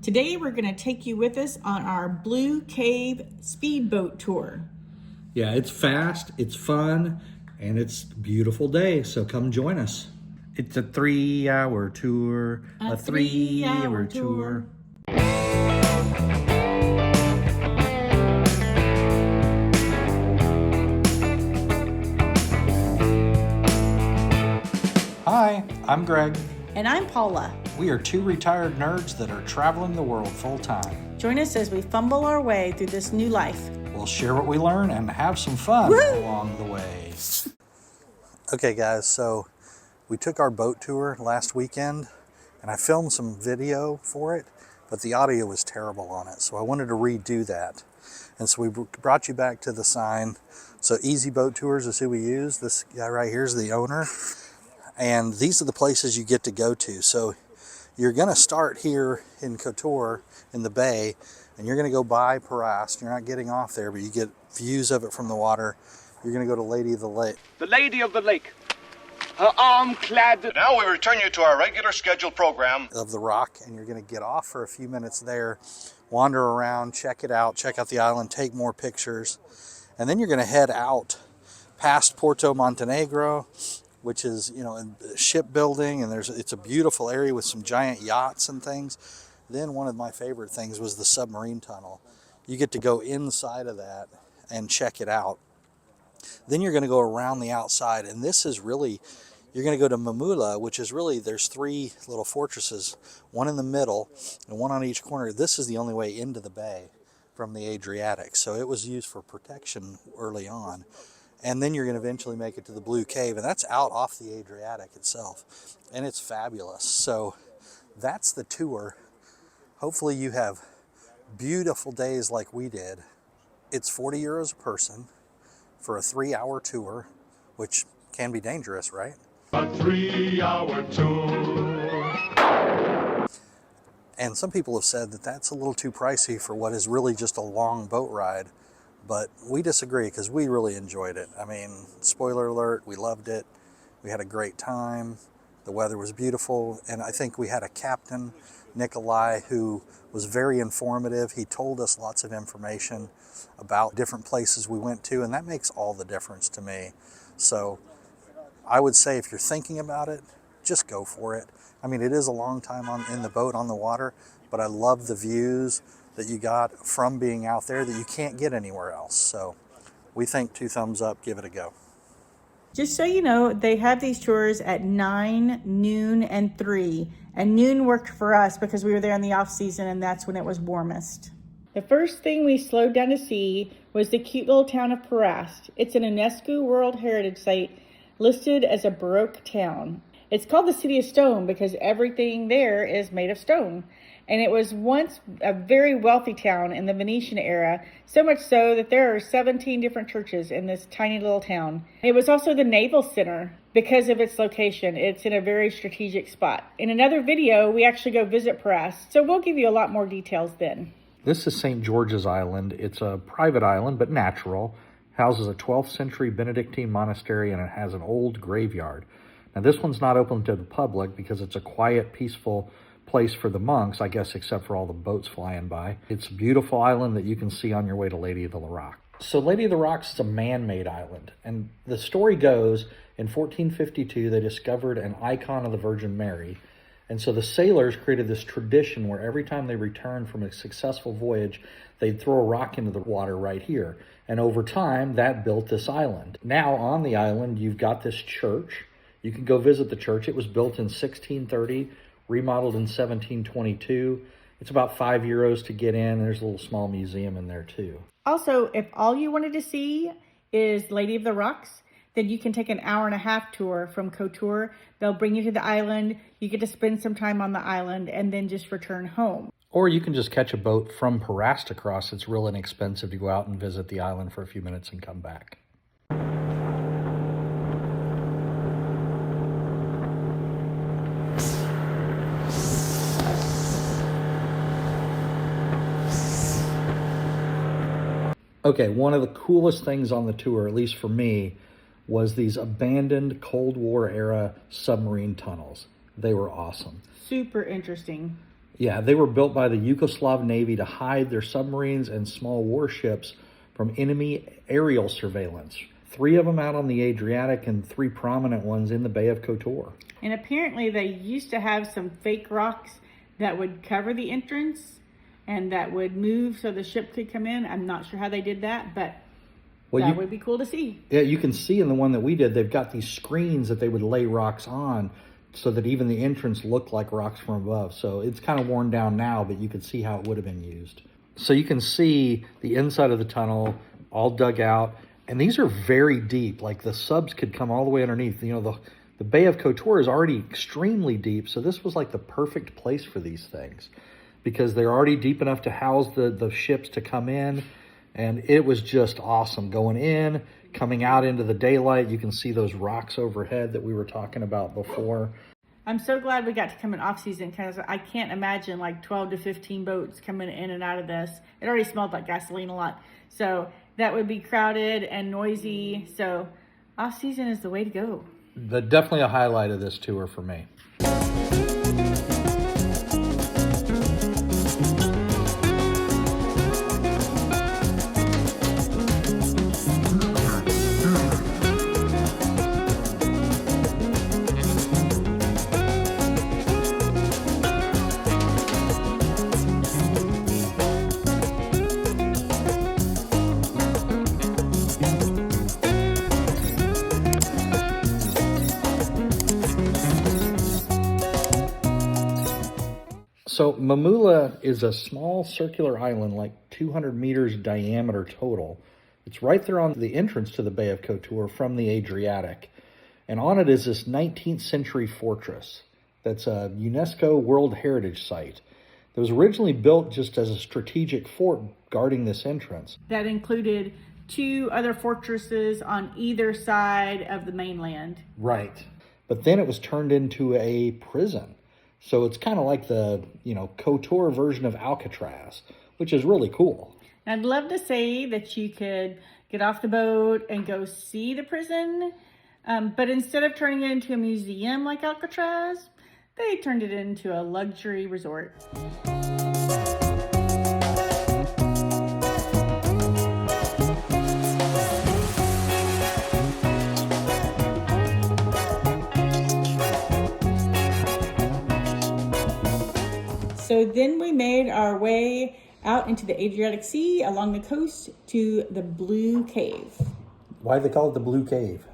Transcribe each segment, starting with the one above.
Today we're going to take you with us on our Blue Cave speedboat tour. Yeah, it's fast, it's fun, and it's a beautiful day, so come join us. It's a 3-hour tour, a 3-hour tour. Hi, I'm Greg. And I'm Paula. We are two retired nerds that are traveling the world full time. Join us as we fumble our way through this new life. We'll share what we learn and have some fun along the way. Okay guys, so we took our boat tour last weekend and I filmed some video for it, but the audio was terrible on it, so I wanted to redo that. And so we brought you back to the sign. So Easy Boat Tours is who we use. This guy right here is the owner. And these are the places you get to go to. So you're going to start here in Kotor in the bay, and you're going to go by Perast. You're not getting off there, but you get views of it from the water. You're going to go to Lady of the Lake. The Lady of the Lake, her arm clad. Now we return you to our regular scheduled program Of the rock, and you're going to get off for a few minutes there, wander around, check it out, check out the island, take more pictures, and then you're going to head out past Porto Montenegro, which is, you know, shipbuilding, and it's a beautiful area with some giant yachts and things. Then one of my favorite things was the submarine tunnel. You get to go inside of that and check it out. Then you're going to go around the outside, and this is really, you're going to go to Mamula, which is really, there's 3 little fortresses, one in the middle and one on each corner. This is the only way into the bay from the Adriatic, so it was used for protection early on. And then you're going to eventually make it to the Blue Cave, and that's out off the Adriatic itself, and it's fabulous. So that's the tour. Hopefully you have beautiful days like we did. It's 40 euros a person for a 3-hour tour, which can be dangerous, right? A 3-hour tour. And some people have said that that's a little too pricey for what is really just a long boat ride. But we disagree because we really enjoyed it. I mean, spoiler alert, we loved it. We had a great time. The weather was beautiful. And I think we had a captain, Nikolai, who was very informative. He told us lots of information about different places we went to, and that makes all the difference to me. So I would say if you're thinking about it, just go for it. I mean, it is a long time in the boat on the water, but I love the views that you got from being out there that you can't get anywhere else. So we think 2 thumbs up, give it a go. Just so you know, they have these tours at 9, noon, and 3. And noon worked for us because we were there in the off season and that's when it was warmest. The first thing we slowed down to see was the cute little town of Perast. It's an UNESCO World Heritage Site listed as a Baroque town. It's called the City of Stone because everything there is made of stone. And it was once a very wealthy town in the Venetian era, so much so that there are 17 different churches in this tiny little town. It was also the naval center because of its location. It's in a very strategic spot. In another video, we actually go visit Perast, so we'll give you a lot more details then. This is St. George's Island. It's a private island, but natural. Houses a 12th century Benedictine monastery, and it has an old graveyard. Now this one's not open to the public because it's a quiet, peaceful place for the monks, I guess, except for all the boats flying by. It's a beautiful island that you can see on your way to Lady of the Rock. So Lady of the Rocks is a man-made island, and the story goes in 1452 they discovered an icon of the Virgin Mary, and so the sailors created this tradition where every time they returned from a successful voyage they'd throw a rock into the water right here, and over time that built this island. Now on the island you've got this church. You can go visit the church. It was built in 1630, remodeled in 1722. It's about 5 euros to get in. There's a little small museum in there too. Also, if all you wanted to see is Lady of the Rocks, then you can take an 1.5-hour tour from Kotor. They'll bring you to the island. You get to spend some time on the island and then just return home. Or you can just catch a boat from Perast across. It's real inexpensive to go out and visit the island for a few minutes and come back. Okay, one of the coolest things on the tour, at least for me, was these abandoned Cold War era submarine tunnels. They were awesome. Super interesting. Yeah, they were built by the Yugoslav Navy to hide their submarines and small warships from enemy aerial surveillance. 3 of them out on the Adriatic and 3 prominent ones in the Bay of Kotor. And apparently they used to have some fake rocks that would cover the entrance and that would move so the ship could come in. I'm not sure how they did that, but that would be cool to see. Yeah, you can see in the one that we did, they've got these screens that they would lay rocks on so that even the entrance looked like rocks from above. So it's kind of worn down now, but you can see how it would have been used. So you can see the inside of the tunnel all dug out. And these are very deep, like the subs could come all the way underneath. You know, the Bay of Kotor is already extremely deep, so this was like the perfect place for these things because they're already deep enough to house the ships to come in. And it was just awesome going in, coming out into the daylight. You can see those rocks overhead that we were talking about before. I'm so glad we got to come in off season because I can't imagine like 12 to 15 boats coming in and out of this. It already smelled like gasoline a lot. So that would be crowded and noisy. So off season is the way to go. But definitely a highlight of this tour for me. So Mamula is a small circular island, like 200 meters diameter total. It's right there on the entrance to the Bay of Kotor from the Adriatic. And on it is this 19th century fortress that's a UNESCO World Heritage Site. It was originally built just as a strategic fort guarding this entrance. That included 2 other fortresses on either side of the mainland. Right. But then it was turned into a prison. So it's kind of like the, Kotor version of Alcatraz, which is really cool. I'd love to say that you could get off the boat and go see the prison. But instead of turning it into a museum like Alcatraz, they turned it into a luxury resort. So then we made our way out into the Adriatic Sea along the coast to the Blue Cave. Why do they call it the Blue Cave?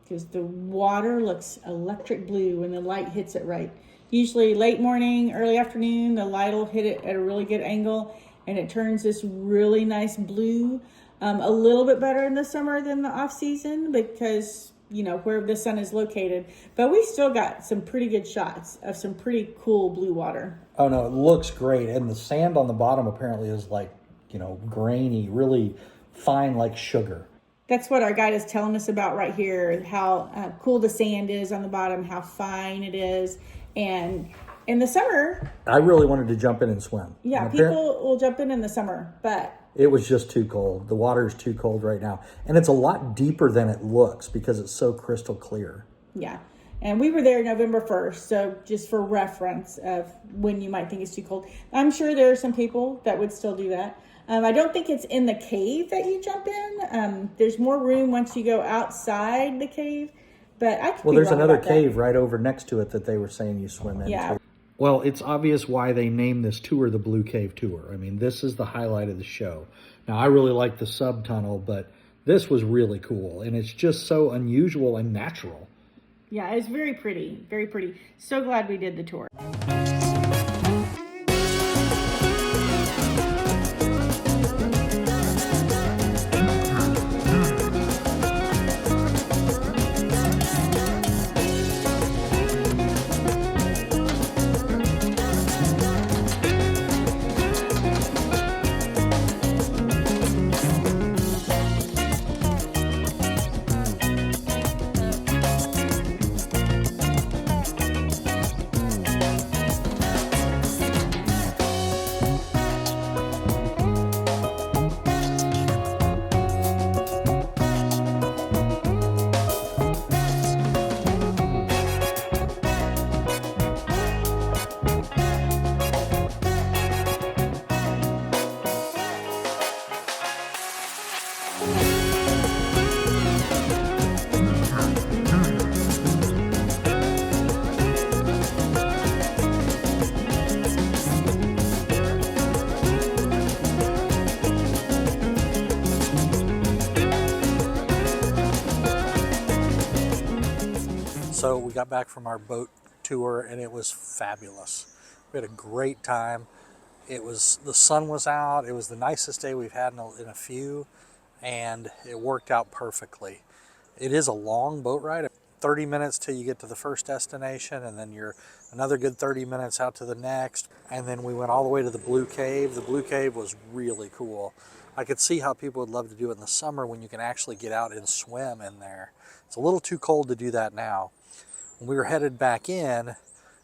Because the water looks electric blue when the light hits it right. Usually late morning, early afternoon, the light will hit it at a really good angle and it turns this really nice blue. A little bit better in the summer than the off season because, where the sun is located. But we still got some pretty good shots of some pretty cool blue water. Oh, no, it looks great. And the sand on the bottom apparently is like, grainy, really fine like sugar. That's what our guide is telling us about right here, how cool the sand is on the bottom, how fine it is. And in the summer... I really wanted to jump in and swim. Yeah, people will jump in the summer, but... It was just too cold. The water is too cold right now. And it's a lot deeper than it looks because it's so crystal clear. Yeah. And we were there November 1st, so just for reference of when you might think it's too cold. I'm sure there are some people that would still do that. I don't think it's in the cave that you jump in. There's more room once you go outside the cave, but I could be there's wrong another about cave that. right over next to it that they were saying you swim in. Yeah. Well, it's obvious why they named this tour the Blue Cave Tour. I mean, this is the highlight of the show. Now, I really like the sub-tunnel, but this was really cool, and it's just so unusual and natural. Yeah, it's very pretty, very pretty. So glad we did the tour. got back from our boat tour and it was fabulous. We had a great time. The sun was out. It was the nicest day we've had in a few, and it worked out perfectly. It is a long boat ride, 30 minutes till you get to the first destination, and then you're another good 30 minutes out to the next. And then we went all the way to the Blue Cave. The Blue Cave was really cool. I could see how people would love to do it in the summer when you can actually get out and swim in there. It's a little too cold to do that now. When we were headed back in,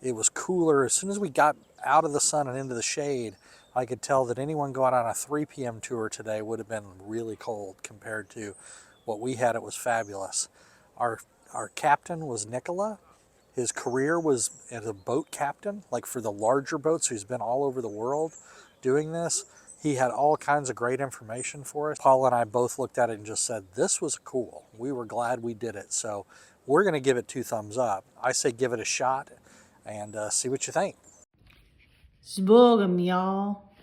it was cooler. As soon as we got out of the sun and into the shade, I could tell that anyone going on a 3 p.m. tour today would have been really cold compared to what we had. It was fabulous. Our captain was Nicola. His career was as a boat captain, like for the larger boats. So he's been all over the world doing this. He had all kinds of great information for us. Paul and I both looked at it and just said, this was cool. We were glad we did it. So we're going to give it 2 thumbs up. I say give it a shot and see what you think. Zbogam, y'all.